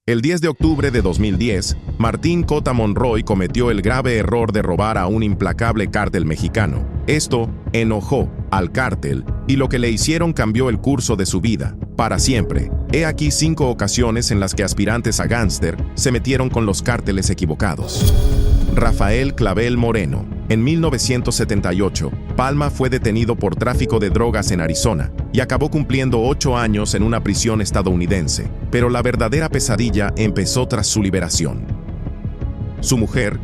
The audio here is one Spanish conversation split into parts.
El 10 de octubre de 2010, Martín Cota Monroy cometió el grave error de robar a un implacable cártel mexicano. Esto enojó al cártel y lo que le hicieron cambió el curso de su vida, para siempre. He aquí 5 ocasiones en las que aspirantes a gángster se metieron con los cárteles equivocados. Rafael Clavel Moreno. En 1978, Palma fue detenido por tráfico de drogas en Arizona y acabó cumpliendo 8 años en una prisión estadounidense, pero la verdadera pesadilla empezó tras su liberación. Su mujer,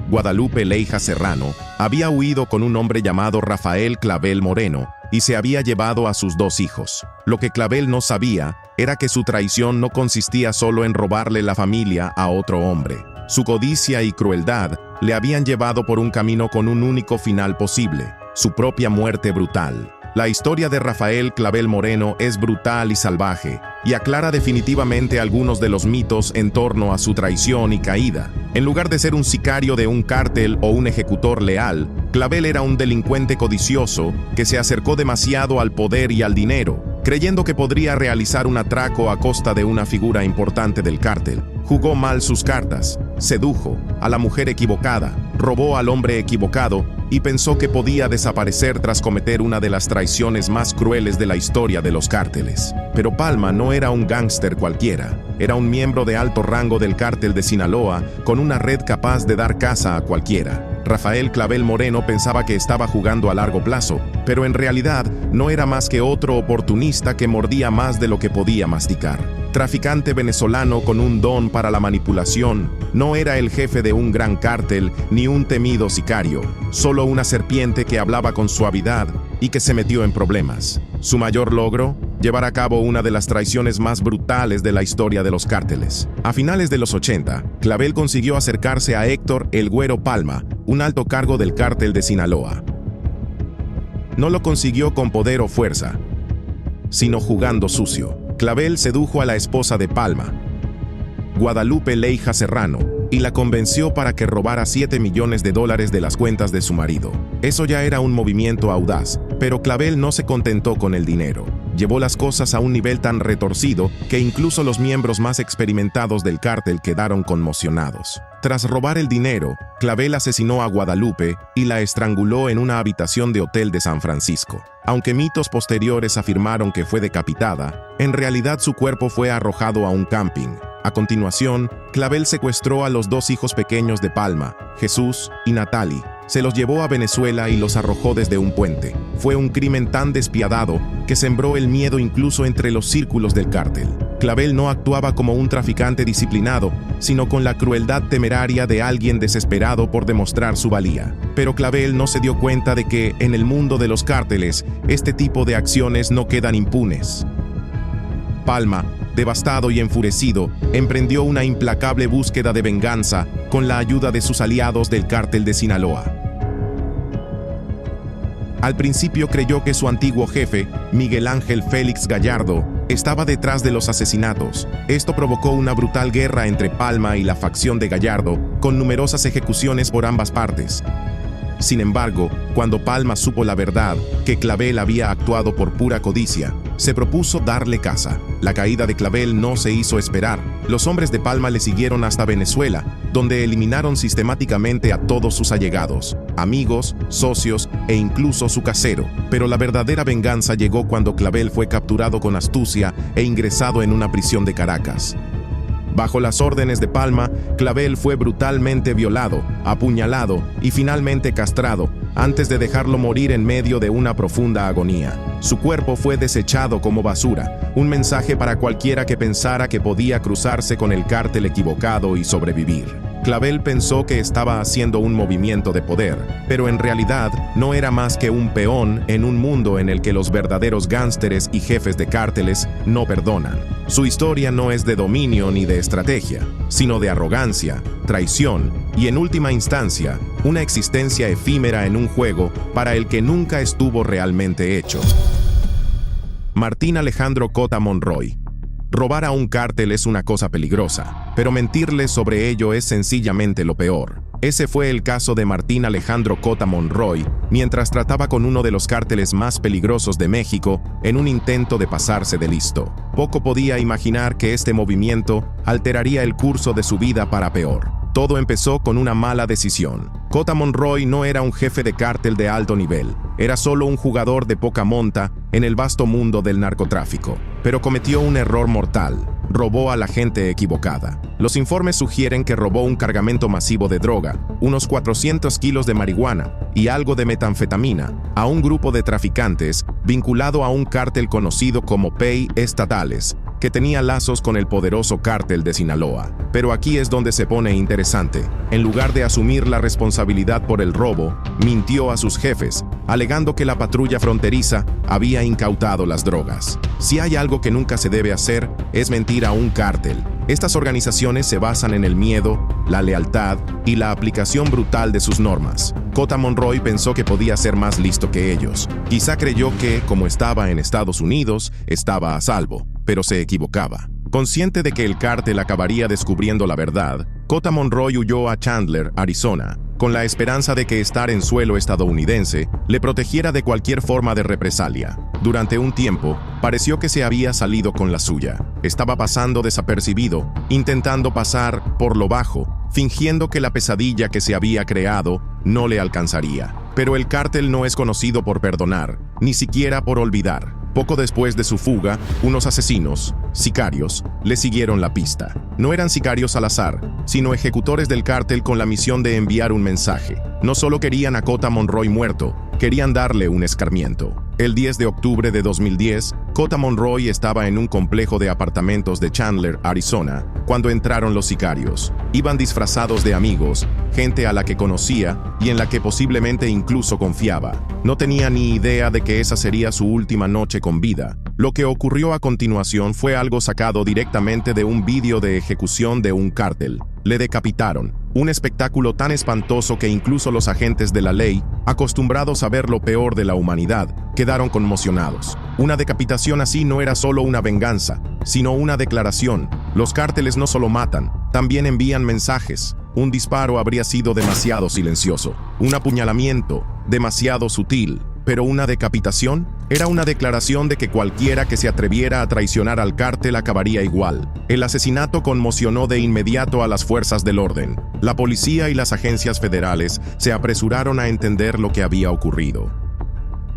Guadalupe Leija Serrano, había huido con un hombre llamado Rafael Clavel Moreno y se había llevado a sus 2 hijos. Lo que Clavel no sabía era que su traición no consistía solo en robarle la familia a otro hombre. Su codicia y crueldad le habían llevado por un camino con un único final posible: su propia muerte brutal. La historia de Rafael Clavel Moreno es brutal y salvaje, y aclara definitivamente algunos de los mitos en torno a su traición y caída. En lugar de ser un sicario de un cártel o un ejecutor leal, Clavel era un delincuente codicioso que se acercó demasiado al poder y al dinero, creyendo que podría realizar un atraco a costa de una figura importante del cártel. Jugó mal sus cartas, sedujo a la mujer equivocada, robó al hombre equivocado y pensó que podía desaparecer tras cometer una de las traiciones más crueles de la historia de los cárteles. Pero Palma no era un gángster cualquiera, era un miembro de alto rango del cártel de Sinaloa con una red capaz de dar caza a cualquiera. Rafael Clavel Moreno pensaba que estaba jugando a largo plazo, pero en realidad no era más que otro oportunista que mordía más de lo que podía masticar. Traficante venezolano con un don para la manipulación, no era el jefe de un gran cártel ni un temido sicario, solo una serpiente que hablaba con suavidad y que se metió en problemas. Su mayor logro: llevar a cabo una de las traiciones más brutales de la historia de los cárteles. A finales de los 80, Clavel consiguió acercarse a Héctor "El Güero" Palma, un alto cargo del cártel de Sinaloa. No lo consiguió con poder o fuerza, sino jugando sucio. Clavel sedujo a la esposa de Palma, Guadalupe Leija Serrano, y la convenció para que robara $7 millones de las cuentas de su marido. Eso ya era un movimiento audaz, pero Clavel no se contentó con el dinero. Llevó las cosas a un nivel tan retorcido que incluso los miembros más experimentados del cártel quedaron conmocionados. Tras robar el dinero, Clavel asesinó a Guadalupe y la estranguló en una habitación de hotel de San Francisco. Aunque mitos posteriores afirmaron que fue decapitada, en realidad su cuerpo fue arrojado a un camping. A continuación, Clavel secuestró a los 2 hijos pequeños de Palma, Jesús y Natalie. Se los llevó a Venezuela y los arrojó desde un puente. Fue un crimen tan despiadado que sembró el miedo incluso entre los círculos del cártel. Clavel no actuaba como un traficante disciplinado, sino con la crueldad temeraria de alguien desesperado por demostrar su valía. Pero Clavel no se dio cuenta de que, en el mundo de los cárteles, este tipo de acciones no quedan impunes. Palma, devastado y enfurecido, emprendió una implacable búsqueda de venganza con la ayuda de sus aliados del cártel de Sinaloa. Al principio creyó que su antiguo jefe, Miguel Ángel Félix Gallardo, estaba detrás de los asesinatos. Esto provocó una brutal guerra entre Palma y la facción de Gallardo, con numerosas ejecuciones por ambas partes. Sin embargo, cuando Palma supo la verdad, que Clavel había actuado por pura codicia, se propuso darle caza. La caída de Clavel no se hizo esperar. Los hombres de Palma le siguieron hasta Venezuela, donde eliminaron sistemáticamente a todos sus allegados, amigos, socios e incluso su casero. Pero la verdadera venganza llegó cuando Clavel fue capturado con astucia e ingresado en una prisión de Caracas. Bajo las órdenes de Palma, Clavel fue brutalmente violado, apuñalado y finalmente castrado, antes de dejarlo morir en medio de una profunda agonía. Su cuerpo fue desechado como basura, un mensaje para cualquiera que pensara que podía cruzarse con el cártel equivocado y sobrevivir. Clavel pensó que estaba haciendo un movimiento de poder, pero en realidad no era más que un peón en un mundo en el que los verdaderos gánsteres y jefes de cárteles no perdonan. Su historia no es de dominio ni de estrategia, sino de arrogancia, traición y, en última instancia, una existencia efímera en un juego para el que nunca estuvo realmente hecho. Martín Alejandro Cota Monroy. Robar a un cártel es una cosa peligrosa, pero mentirles sobre ello es sencillamente lo peor. Ese fue el caso de Martín Alejandro Cota Monroy, mientras trataba con uno de los cárteles más peligrosos de México en un intento de pasarse de listo. Poco podía imaginar que este movimiento alteraría el curso de su vida para peor. Todo empezó con una mala decisión. Cota Monroy no era un jefe de cártel de alto nivel, era solo un jugador de poca monta en el vasto mundo del narcotráfico. Pero cometió un error mortal: robó a la gente equivocada. Los informes sugieren que robó un cargamento masivo de droga, unos 400 kilos de marihuana y algo de metanfetamina, a un grupo de traficantes vinculado a un cártel conocido como PEI Estatales, que tenía lazos con el poderoso cártel de Sinaloa. Pero aquí es donde se pone interesante. En lugar de asumir la responsabilidad por el robo, mintió a sus jefes, alegando que la patrulla fronteriza había incautado las drogas. Si hay algo que nunca se debe hacer, es mentir a un cártel. Estas organizaciones se basan en el miedo, la lealtad y la aplicación brutal de sus normas. Cota Monroy pensó que podía ser más listo que ellos. Quizá creyó que, como estaba en Estados Unidos, estaba a salvo, pero se equivocaba. Consciente de que el cártel acabaría descubriendo la verdad, Cota Monroy huyó a Chandler, Arizona, con la esperanza de que estar en suelo estadounidense le protegiera de cualquier forma de represalia. Durante un tiempo, pareció que se había salido con la suya. Estaba pasando desapercibido, intentando pasar por lo bajo, fingiendo que la pesadilla que se había creado no le alcanzaría. Pero el cártel no es conocido por perdonar, ni siquiera por olvidar. Poco después de su fuga, unos asesinos, sicarios, le siguieron la pista. No eran sicarios al azar, sino ejecutores del cártel con la misión de enviar un mensaje. No solo querían a Cota Monroy muerto, querían darle un escarmiento. El 10 de octubre de 2010, Cota Monroy estaba en un complejo de apartamentos de Chandler, Arizona, cuando entraron los sicarios. Iban disfrazados de amigos, gente a la que conocía y en la que posiblemente incluso confiaba. No tenía ni idea de que esa sería su última noche con vida. Lo que ocurrió a continuación fue algo sacado directamente de un vídeo de ejecución de un cártel. Le decapitaron. Un espectáculo tan espantoso que incluso los agentes de la ley, acostumbrados a ver lo peor de la humanidad, quedaron conmocionados. Una decapitación así no era solo una venganza, sino una declaración. Los cárteles no solo matan, también envían mensajes. Un disparo habría sido demasiado silencioso, un apuñalamiento demasiado sutil, pero una decapitación era una declaración de que cualquiera que se atreviera a traicionar al cártel acabaría igual. El asesinato conmocionó de inmediato a las fuerzas del orden. La policía y las agencias federales se apresuraron a entender lo que había ocurrido.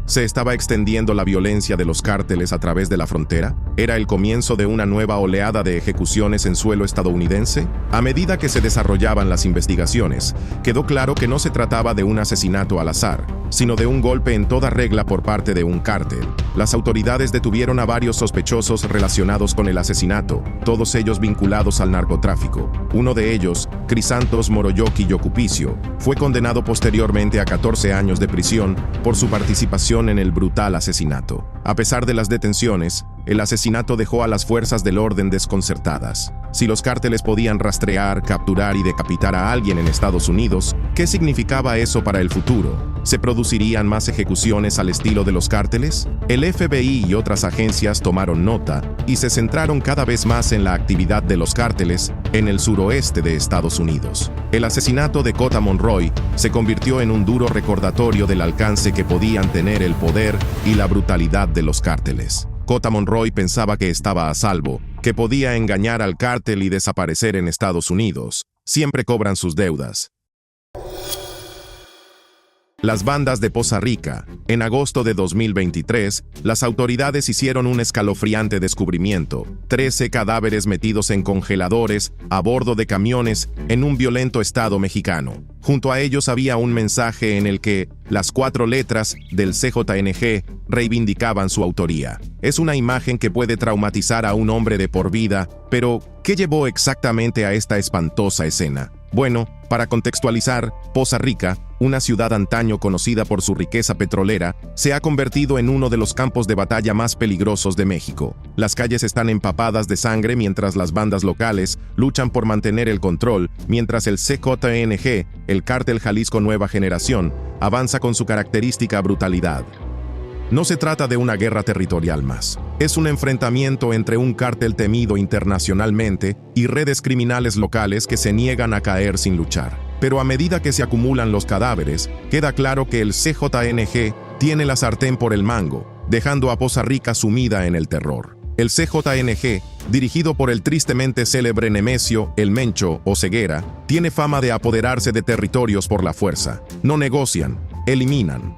¿Se estaba extendiendo la violencia de los cárteles a través de la frontera? ¿Era el comienzo de una nueva oleada de ejecuciones en suelo estadounidense? A medida que se desarrollaban las investigaciones, quedó claro que no se trataba de un asesinato al azar, sino de un golpe en toda regla por parte de un cártel. Las autoridades detuvieron a varios sospechosos relacionados con el asesinato, todos ellos vinculados al narcotráfico. Uno de ellos, Crisantos Moroyoki Yocupicio, fue condenado posteriormente a 14 años de prisión por su participación en el brutal asesinato. A pesar de las detenciones, el asesinato dejó a las fuerzas del orden desconcertadas. Si los cárteles podían rastrear, capturar y decapitar a alguien en Estados Unidos, ¿qué significaba eso para el futuro? ¿Se producirían más ejecuciones al estilo de los cárteles? El FBI y otras agencias tomaron nota y se centraron cada vez más en la actividad de los cárteles en el suroeste de Estados Unidos. El asesinato de Cota Monroy se convirtió en un duro recordatorio del alcance que podían tener el poder y la brutalidad de los cárteles. Cota Monroy pensaba que estaba a salvo, que podía engañar al cártel y desaparecer en Estados Unidos. Siempre cobran sus deudas. Las bandas de Poza Rica. En agosto de 2023, las autoridades hicieron un escalofriante descubrimiento: 13 cadáveres metidos en congeladores a bordo de camiones en un violento estado mexicano. Junto a ellos había un mensaje en el que las 4 letras del CJNG reivindicaban su autoría. Es una imagen que puede traumatizar a un hombre de por vida, pero ¿qué llevó exactamente a esta espantosa escena? Bueno, para contextualizar, Poza Rica, una ciudad antaño conocida por su riqueza petrolera, se ha convertido en uno de los campos de batalla más peligrosos de México. Las calles están empapadas de sangre mientras las bandas locales luchan por mantener el control, mientras el CJNG, el Cártel Jalisco Nueva Generación, avanza con su característica brutalidad. No se trata de una guerra territorial más. Es un enfrentamiento entre un cártel temido internacionalmente y redes criminales locales que se niegan a caer sin luchar. Pero a medida que se acumulan los cadáveres, queda claro que el CJNG tiene la sartén por el mango, dejando a Poza Rica sumida en el terror. El CJNG, dirigido por el tristemente célebre Nemesio El Mencho o Ceguera, tiene fama de apoderarse de territorios por la fuerza. No negocian, eliminan.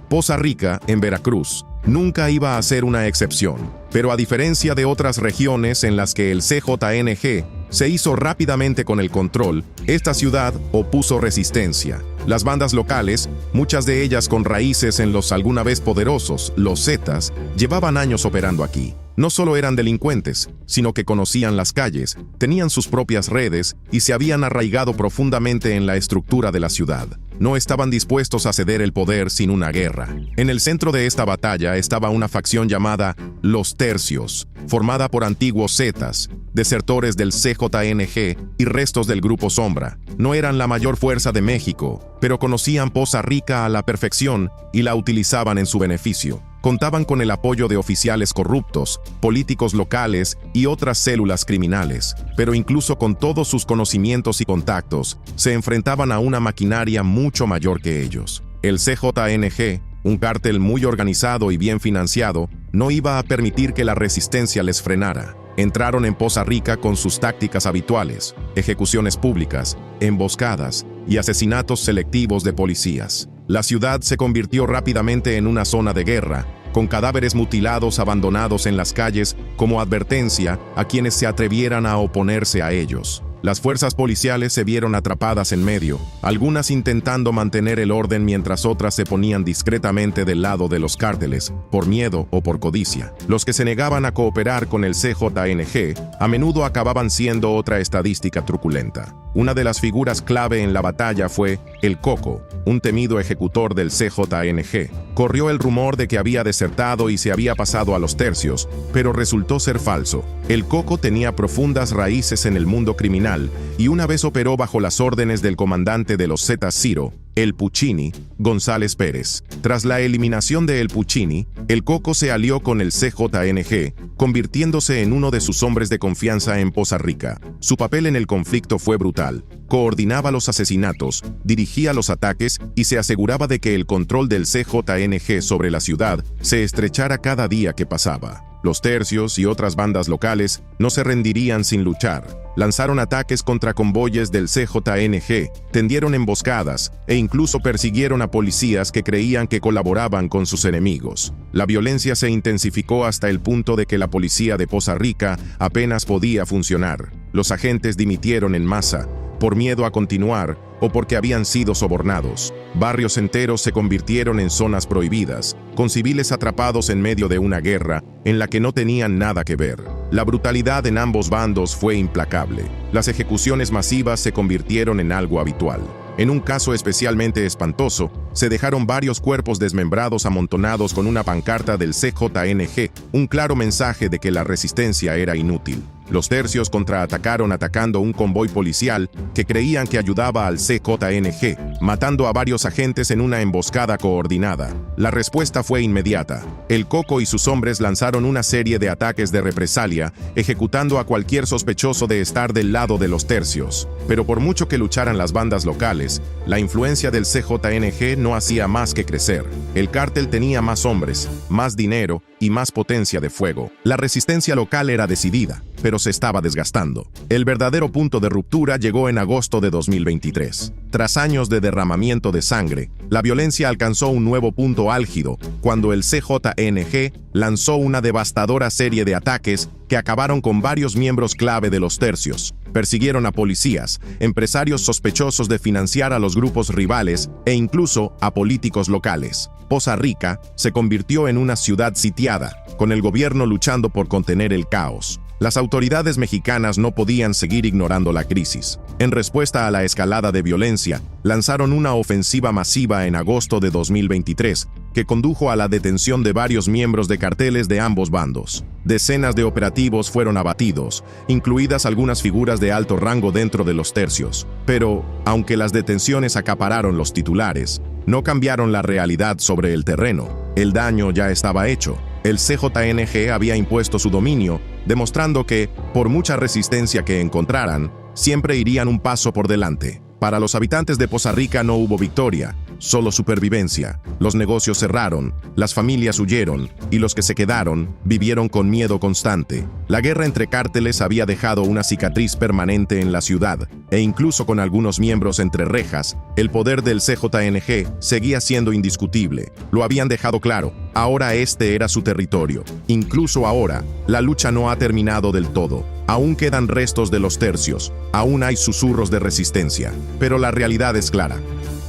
Poza Rica, en Veracruz, nunca iba a ser una excepción, pero a diferencia de otras regiones en las que el CJNG se hizo rápidamente con el control, esta ciudad opuso resistencia. Las bandas locales, muchas de ellas con raíces en los alguna vez poderosos, los Zetas, llevaban años operando aquí. No solo eran delincuentes, sino que conocían las calles, tenían sus propias redes y se habían arraigado profundamente en la estructura de la ciudad. No estaban dispuestos a ceder el poder sin una guerra. En el centro de esta batalla estaba una facción llamada Los Tercios, formada por antiguos Zetas, desertores del CJNG y restos del Grupo Sombra. No eran la mayor fuerza de México, pero conocían Poza Rica a la perfección y la utilizaban en su beneficio. Contaban con el apoyo de oficiales corruptos, políticos locales y otras células criminales, pero incluso con todos sus conocimientos y contactos, se enfrentaban a una maquinaria mucho mayor que ellos. El CJNG, un cártel muy organizado y bien financiado, no iba a permitir que la resistencia les frenara. Entraron en Poza Rica con sus tácticas habituales, ejecuciones públicas, emboscadas y asesinatos selectivos de policías. La ciudad se convirtió rápidamente en una zona de guerra, con cadáveres mutilados abandonados en las calles como advertencia a quienes se atrevieran a oponerse a ellos. Las fuerzas policiales se vieron atrapadas en medio, algunas intentando mantener el orden mientras otras se ponían discretamente del lado de los cárteles, por miedo o por codicia. Los que se negaban a cooperar con el CJNG a menudo acababan siendo otra estadística truculenta. Una de las figuras clave en la batalla fue el Coco, un temido ejecutor del CJNG. Corrió el rumor de que había desertado y se había pasado a los tercios, pero resultó ser falso. El Coco tenía profundas raíces en el mundo criminal y una vez operó bajo las órdenes del comandante de los Zetas Ciro, El Puccini, González Pérez. Tras la eliminación de El Puccini, el Coco se alió con el CJNG, convirtiéndose en uno de sus hombres de confianza en Poza Rica. Su papel en el conflicto fue brutal. Coordinaba los asesinatos, dirigía los ataques y se aseguraba de que el control del CJNG sobre la ciudad se estrechara cada día que pasaba. Los tercios y otras bandas locales no se rendirían sin luchar. Lanzaron ataques contra convoyes del CJNG, tendieron emboscadas e incluso persiguieron a policías que creían que colaboraban con sus enemigos. La violencia se intensificó hasta el punto de que la policía de Poza Rica apenas podía funcionar. Los agentes dimitieron en masa, por miedo a continuar o porque habían sido sobornados. Barrios enteros se convirtieron en zonas prohibidas, con civiles atrapados en medio de una guerra en la que no tenían nada que ver. La brutalidad en ambos bandos fue implacable. Las ejecuciones masivas se convirtieron en algo habitual. En un caso especialmente espantoso, se dejaron varios cuerpos desmembrados amontonados con una pancarta del CJNG, un claro mensaje de que la resistencia era inútil. Los tercios contraatacaron atacando un convoy policial que creían que ayudaba al CJNG, matando a varios agentes en una emboscada coordinada. La respuesta fue inmediata. El Coco y sus hombres lanzaron una serie de ataques de represalia, ejecutando a cualquier sospechoso de estar del lado de los tercios. Pero por mucho que lucharan las bandas locales, la influencia del CJNG no hacía más que crecer. El cártel tenía más hombres, más dinero y más potencia de fuego. La resistencia local era decidida, pero se estaba desgastando. El verdadero punto de ruptura llegó en agosto de 2023. Tras años de derramamiento de sangre, la violencia alcanzó un nuevo punto álgido cuando el CJNG lanzó una devastadora serie de ataques que acabaron con varios miembros clave de los tercios. Persiguieron a policías, empresarios sospechosos de financiar a los grupos rivales e incluso a políticos locales. Poza Rica se convirtió en una ciudad sitiada, con el gobierno luchando por contener el caos. Las autoridades mexicanas no podían seguir ignorando la crisis. En respuesta a la escalada de violencia, lanzaron una ofensiva masiva en agosto de 2023, que condujo a la detención de varios miembros de carteles de ambos bandos. Decenas de operativos fueron abatidos, incluidas algunas figuras de alto rango dentro de los tercios. Pero, aunque las detenciones acapararon los titulares, no cambiaron la realidad sobre el terreno. El daño ya estaba hecho. El CJNG había impuesto su dominio, demostrando que, por mucha resistencia que encontraran, siempre irían un paso por delante. Para los habitantes de Poza Rica no hubo victoria, solo supervivencia. Los negocios cerraron, las familias huyeron, y los que se quedaron vivieron con miedo constante. La guerra entre cárteles había dejado una cicatriz permanente en la ciudad, e incluso con algunos miembros entre rejas, el poder del CJNG seguía siendo indiscutible. Lo habían dejado claro, ahora este era su territorio. Incluso ahora, la lucha no ha terminado del todo. Aún quedan restos de los tercios, aún hay susurros de resistencia, pero la realidad es clara.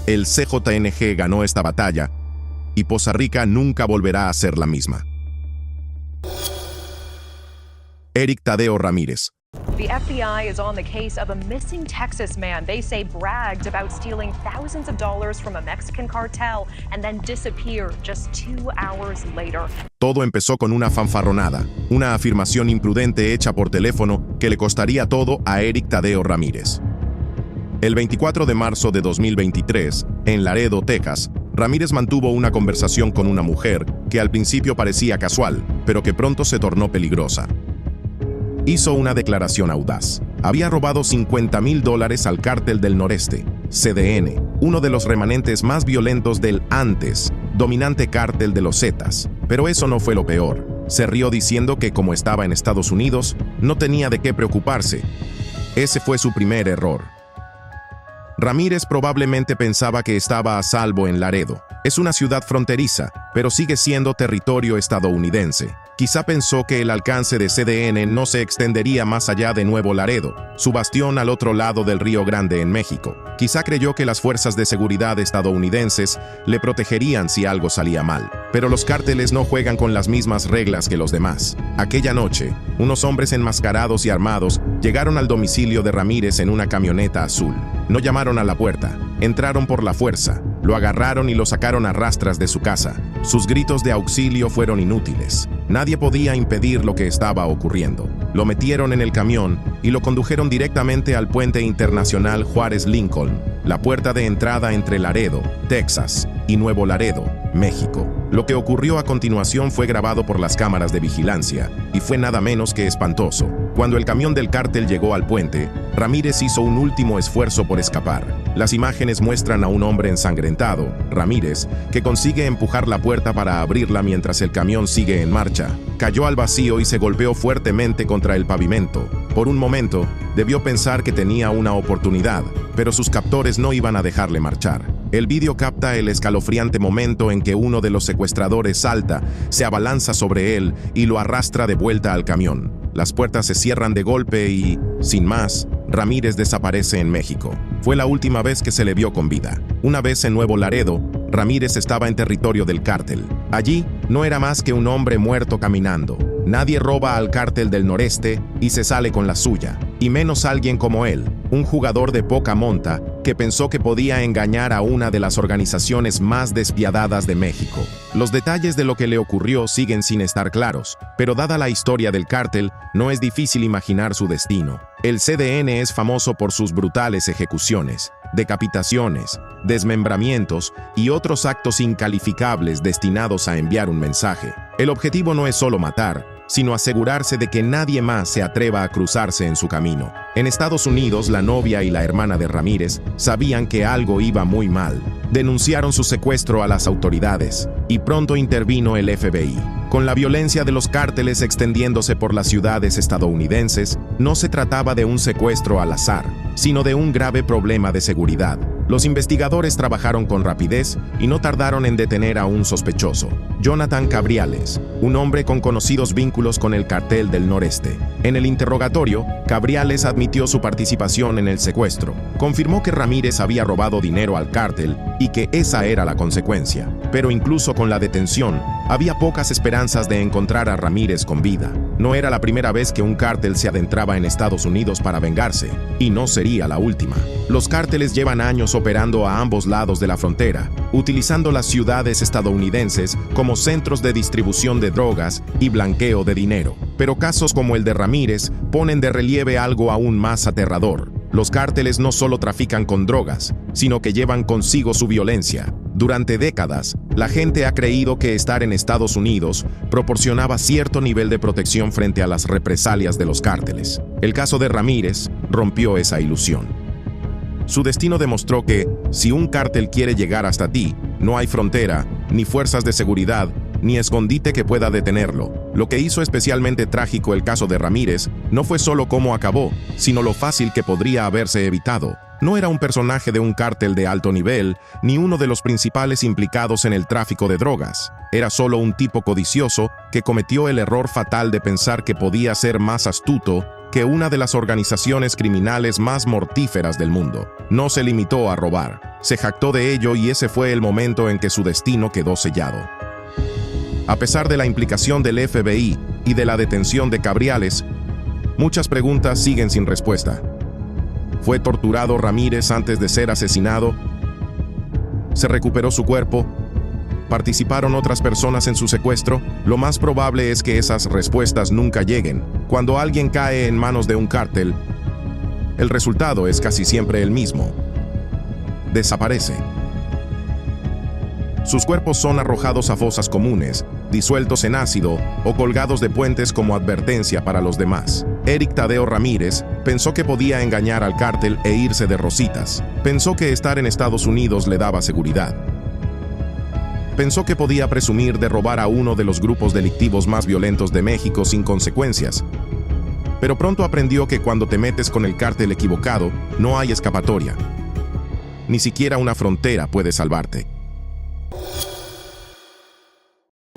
El CJNG ganó esta batalla y Poza Rica nunca volverá a ser la misma. Eric Tadeo Ramírez. The FBI is on the case of a missing Texas man they say bragged about stealing thousands of dollars from a Mexican cartel and then disappeared just 2 hours later. Todo empezó con una fanfarronada, una afirmación imprudente hecha por teléfono que le costaría todo a Eric Tadeo Ramírez. El 24 de marzo de 2023, en Laredo, Texas, Ramírez mantuvo una conversación con una mujer que al principio parecía casual, pero que pronto se tornó peligrosa. Hizo una declaración audaz. Había robado $50,000 al Cártel del Noreste, CDN, uno de los remanentes más violentos del antes dominante cártel de los Zetas. Pero eso no fue lo peor. Se rió diciendo que como estaba en Estados Unidos, no tenía de qué preocuparse. Ese fue su primer error. Ramírez probablemente pensaba que estaba a salvo en Laredo. Es una ciudad fronteriza, pero sigue siendo territorio estadounidense. Quizá pensó que el alcance de CDN no se extendería más allá de Nuevo Laredo, su bastión al otro lado del Río Grande en México. Quizá creyó que las fuerzas de seguridad estadounidenses le protegerían si algo salía mal. Pero los cárteles no juegan con las mismas reglas que los demás. Aquella noche, unos hombres enmascarados y armados llegaron al domicilio de Ramírez en una camioneta azul. No llamaron a la puerta, entraron por la fuerza, lo agarraron y lo sacaron a rastras de su casa. Sus gritos de auxilio fueron inútiles. Nadie podía impedir lo que estaba ocurriendo. Lo metieron en el camión y lo condujeron directamente al puente internacional Juárez-Lincoln, la puerta de entrada entre Laredo, Texas, y Nuevo Laredo, México. Lo que ocurrió a continuación fue grabado por las cámaras de vigilancia y fue nada menos que espantoso. Cuando el camión del cártel llegó al puente, Ramírez hizo un último esfuerzo por escapar. Las imágenes muestran a un hombre ensangrentado, Ramírez, que consigue empujar la puerta para abrirla mientras el camión sigue en marcha. Cayó al vacío y se golpeó fuertemente contra el pavimento. Por un momento, debió pensar que tenía una oportunidad, pero sus captores no iban a dejarle marchar. El vídeo capta el escalofriante momento en que uno de los secuestradores salta, se abalanza sobre él y lo arrastra de vuelta al camión. Las puertas se cierran de golpe y, sin más, Ramírez desaparece en México. Fue la última vez que se le vio con vida. Una vez en Nuevo Laredo, Ramírez estaba en territorio del cártel. Allí no era más que un hombre muerto caminando. Nadie roba al Cártel del Noreste y se sale con la suya, y menos alguien como él, un jugador de poca monta que pensó que podía engañar a una de las organizaciones más despiadadas de México. Los detalles de lo que le ocurrió siguen sin estar claros, pero dada la historia del cártel, no es difícil imaginar su destino. El CDN es famoso por sus brutales ejecuciones, decapitaciones, desmembramientos y otros actos incalificables destinados a enviar un mensaje. El objetivo no es solo matar, sino asegurarse de que nadie más se atreva a cruzarse en su camino. En Estados Unidos, la novia y la hermana de Ramírez sabían que algo iba muy mal. Denunciaron su secuestro a las autoridades y pronto intervino el FBI. Con la violencia de los cárteles extendiéndose por las ciudades estadounidenses, no se trataba de un secuestro al azar, sino de un grave problema de seguridad. Los investigadores trabajaron con rapidez y no tardaron en detener a un sospechoso, Jonathan Cabriales, un hombre con conocidos vínculos con el Cártel del Noreste. En el interrogatorio, Cabriales admitió su participación en el secuestro. Confirmó que Ramírez había robado dinero al cártel y que esa era la consecuencia. Pero incluso con la detención, había pocas esperanzas de encontrar a Ramírez con vida. No era la primera vez que un cártel se adentraba en Estados Unidos para vengarse, y no sería la última. Los cárteles llevan años operando a ambos lados de la frontera, utilizando las ciudades estadounidenses como centros de distribución de drogas y blanqueo de dinero. Pero casos como el de Ramírez ponen de relieve algo aún más aterrador. Los cárteles no solo trafican con drogas, sino que llevan consigo su violencia. Durante décadas, la gente ha creído que estar en Estados Unidos proporcionaba cierto nivel de protección frente a las represalias de los cárteles. El caso de Ramírez rompió esa ilusión. Su destino demostró que, si un cártel quiere llegar hasta ti, no hay frontera, ni fuerzas de seguridad, ni escondite que pueda detenerlo. Lo que hizo especialmente trágico el caso de Ramírez no fue solo cómo acabó, sino lo fácil que podría haberse evitado. No era un personaje de un cártel de alto nivel, ni uno de los principales implicados en el tráfico de drogas. Era solo un tipo codicioso que cometió el error fatal de pensar que podía ser más astuto que una de las organizaciones criminales más mortíferas del mundo. No se limitó a robar, se jactó de ello y ese fue el momento en que su destino quedó sellado. A pesar de la implicación del FBI y de la detención de Cabriales, muchas preguntas siguen sin respuesta. ¿Fue torturado Ramírez antes de ser asesinado? ¿Se recuperó su cuerpo? ¿Participaron otras personas en su secuestro? Lo más probable es que esas respuestas nunca lleguen. Cuando alguien cae en manos de un cártel, el resultado es casi siempre el mismo. Desaparece. Sus cuerpos son arrojados a fosas comunes, disueltos en ácido o colgados de puentes como advertencia para los demás. Eric Tadeo Ramírez pensó que podía engañar al cártel e irse de rositas. Pensó que estar en Estados Unidos le daba seguridad. Pensó que podía presumir de robar a uno de los grupos delictivos más violentos de México sin consecuencias. Pero pronto aprendió que cuando te metes con el cártel equivocado, no hay escapatoria. Ni siquiera una frontera puede salvarte.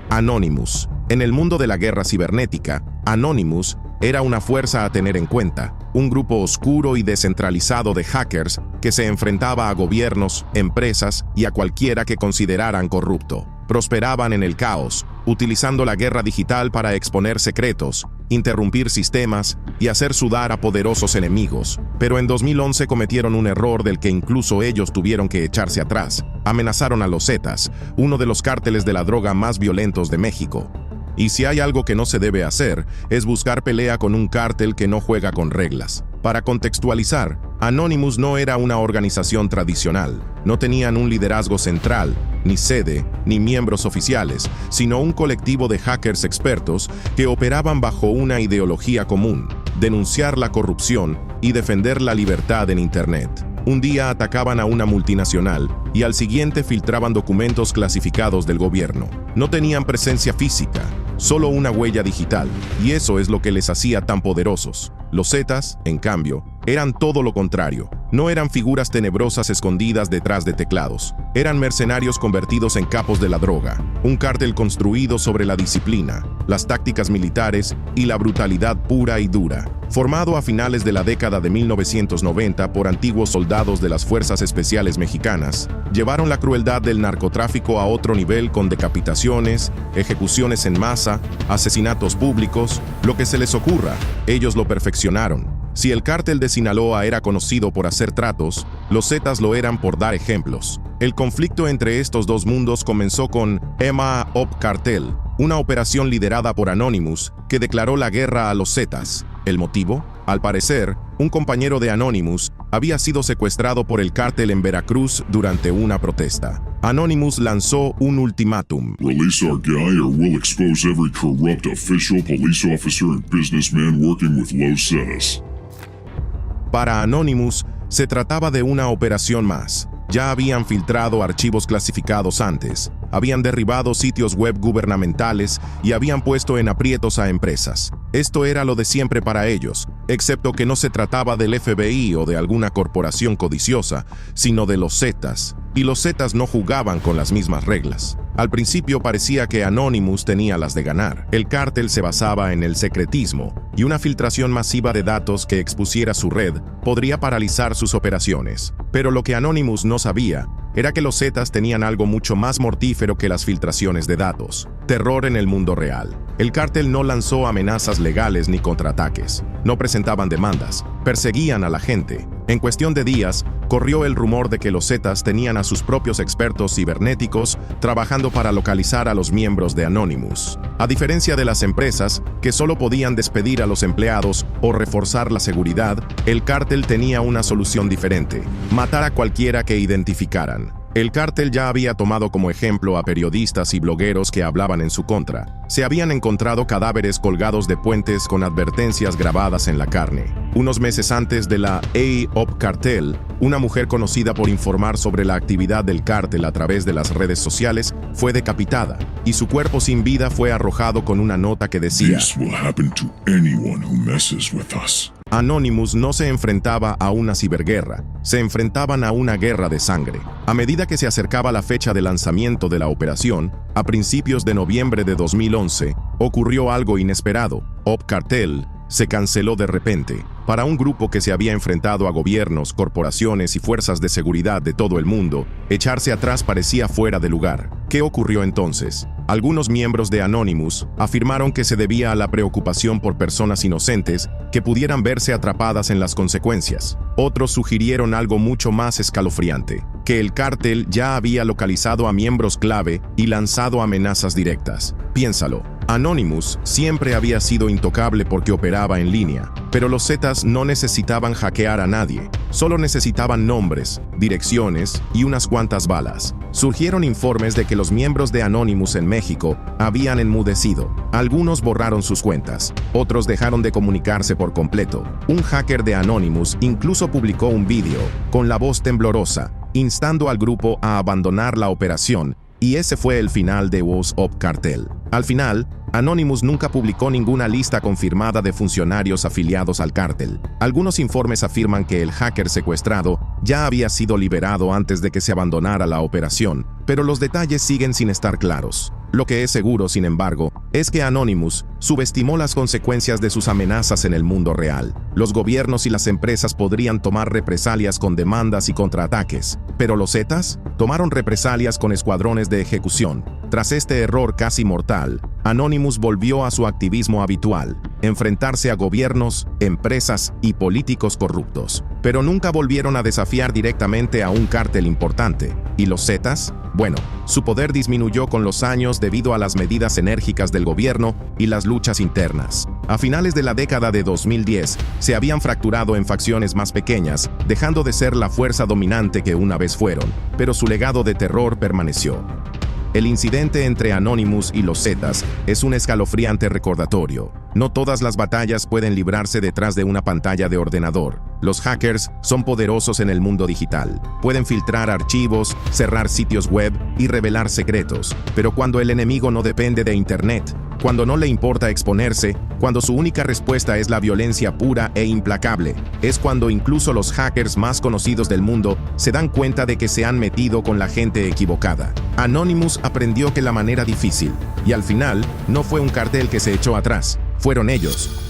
Anonymous. En el mundo de la guerra cibernética, Anonymous era una fuerza a tener en cuenta, un grupo oscuro y descentralizado de hackers que se enfrentaba a gobiernos, empresas y a cualquiera que consideraran corrupto. Prosperaban en el caos, utilizando la guerra digital para exponer secretos, interrumpir sistemas y hacer sudar a poderosos enemigos. Pero en 2011 cometieron un error del que incluso ellos tuvieron que echarse atrás. Amenazaron a los Zetas, uno de los cárteles de la droga más violentos de México. Y si hay algo que no se debe hacer, es buscar pelea con un cártel que no juega con reglas. Para contextualizar, Anonymous no era una organización tradicional. No tenían un liderazgo central, ni sede, ni miembros oficiales, sino un colectivo de hackers expertos que operaban bajo una ideología común: denunciar la corrupción y defender la libertad en Internet. Un día atacaban a una multinacional y al siguiente filtraban documentos clasificados del gobierno. No tenían presencia física, solo una huella digital, y eso es lo que les hacía tan poderosos. Los Zetas, en cambio, eran todo lo contrario. No eran figuras tenebrosas escondidas detrás de teclados. Eran mercenarios convertidos en capos de la droga. Un cártel construido sobre la disciplina, las tácticas militares y la brutalidad pura y dura. Formado a finales de la década de 1990 por antiguos soldados de las Fuerzas Especiales Mexicanas, llevaron la crueldad del narcotráfico a otro nivel con decapitaciones, ejecuciones en masa, asesinatos públicos, lo que se les ocurra, ellos lo perfeccionaron. Si el cártel de Sinaloa era conocido por hacer tratos, los Zetas lo eran por dar ejemplos. El conflicto entre estos dos mundos comenzó con Emma Op Cartel, una operación liderada por Anonymous que declaró la guerra a los Zetas. ¿El motivo? Al parecer, un compañero de Anonymous había sido secuestrado por el cártel en Veracruz durante una protesta. Anonymous lanzó un ultimátum. Release our guy or we'll expose every corrupt official, police officer and businessman working with Los Zetas. Para Anonymous, se trataba de una operación más. Ya habían filtrado archivos clasificados antes, habían derribado sitios web gubernamentales y habían puesto en aprietos a empresas. Esto era lo de siempre para ellos, excepto que no se trataba del FBI o de alguna corporación codiciosa, sino de los Zetas. Y los Zetas no jugaban con las mismas reglas. Al principio parecía que Anonymous tenía las de ganar. El cártel se basaba en el secretismo, y una filtración masiva de datos que expusiera su red podría paralizar sus operaciones. Pero lo que Anonymous no sabía era que los Zetas tenían algo mucho más mortífero que las filtraciones de datos: terror en el mundo real. El cártel no lanzó amenazas legales ni contraataques, no presentaban demandas, perseguían a la gente. En cuestión de días, corrió el rumor de que los Zetas tenían a sus propios expertos cibernéticos trabajando para localizar a los miembros de Anonymous. A diferencia de las empresas, que solo podían despedir a los empleados o reforzar la seguridad, el cártel tenía una solución diferente: matar a cualquiera que identificaran. El cártel ya había tomado como ejemplo a periodistas y blogueros que hablaban en su contra. Se habían encontrado cadáveres colgados de puentes con advertencias grabadas en la carne. Unos meses antes de la A-Op Cartel, una mujer conocida por informar sobre la actividad del cártel a través de las redes sociales fue decapitada y su cuerpo sin vida fue arrojado con una nota que decía: This will happen to anyone who messes with us. Anonymous no se enfrentaba a una ciberguerra, se enfrentaban a una guerra de sangre. A medida que se acercaba la fecha de lanzamiento de la operación, a principios de noviembre de 2011, ocurrió algo inesperado. Op Cartel se canceló de repente. Para un grupo que se había enfrentado a gobiernos, corporaciones y fuerzas de seguridad de todo el mundo, echarse atrás parecía fuera de lugar. ¿Qué ocurrió entonces? Algunos miembros de Anonymous afirmaron que se debía a la preocupación por personas inocentes que pudieran verse atrapadas en las consecuencias. Otros sugirieron algo mucho más escalofriante, que el cártel ya había localizado a miembros clave y lanzado amenazas directas. Piénsalo. Anonymous siempre había sido intocable porque operaba en línea, pero los Zetas no necesitaban hackear a nadie, solo necesitaban nombres, direcciones y unas cuantas balas. Surgieron informes de que los miembros de Anonymous en México habían enmudecido. Algunos borraron sus cuentas, otros dejaron de comunicarse por completo. Un hacker de Anonymous incluso publicó un vídeo con la voz temblorosa, instando al grupo a abandonar la operación, y ese fue el final de Op Cartel. Al final, Anonymous nunca publicó ninguna lista confirmada de funcionarios afiliados al cártel. Algunos informes afirman que el hacker secuestrado ya había sido liberado antes de que se abandonara la operación, pero los detalles siguen sin estar claros. Lo que es seguro, sin embargo, es que Anonymous subestimó las consecuencias de sus amenazas en el mundo real. Los gobiernos y las empresas podrían tomar represalias con demandas y contraataques, pero los Zetas tomaron represalias con escuadrones de ejecución. Tras este error casi mortal, Anonymous volvió a su activismo habitual, enfrentarse a gobiernos, empresas y políticos corruptos. Pero nunca volvieron a desafiar directamente a un cártel importante. ¿Y los Zetas? Bueno, su poder disminuyó con los años debido a las medidas enérgicas del gobierno y las luchas internas. A finales de la década de 2010, se habían fracturado en facciones más pequeñas, dejando de ser la fuerza dominante que una vez fueron, pero su legado de terror permaneció. El incidente entre Anonymous y los Zetas es un escalofriante recordatorio. No todas las batallas pueden librarse detrás de una pantalla de ordenador. Los hackers son poderosos en el mundo digital. Pueden filtrar archivos, cerrar sitios web y revelar secretos. Pero cuando el enemigo no depende de Internet, cuando no le importa exponerse, cuando su única respuesta es la violencia pura e implacable, es cuando incluso los hackers más conocidos del mundo se dan cuenta de que se han metido con la gente equivocada. Anonymous aprendió que la manera difícil, y al final, no fue un cartel que se echó atrás, fueron ellos.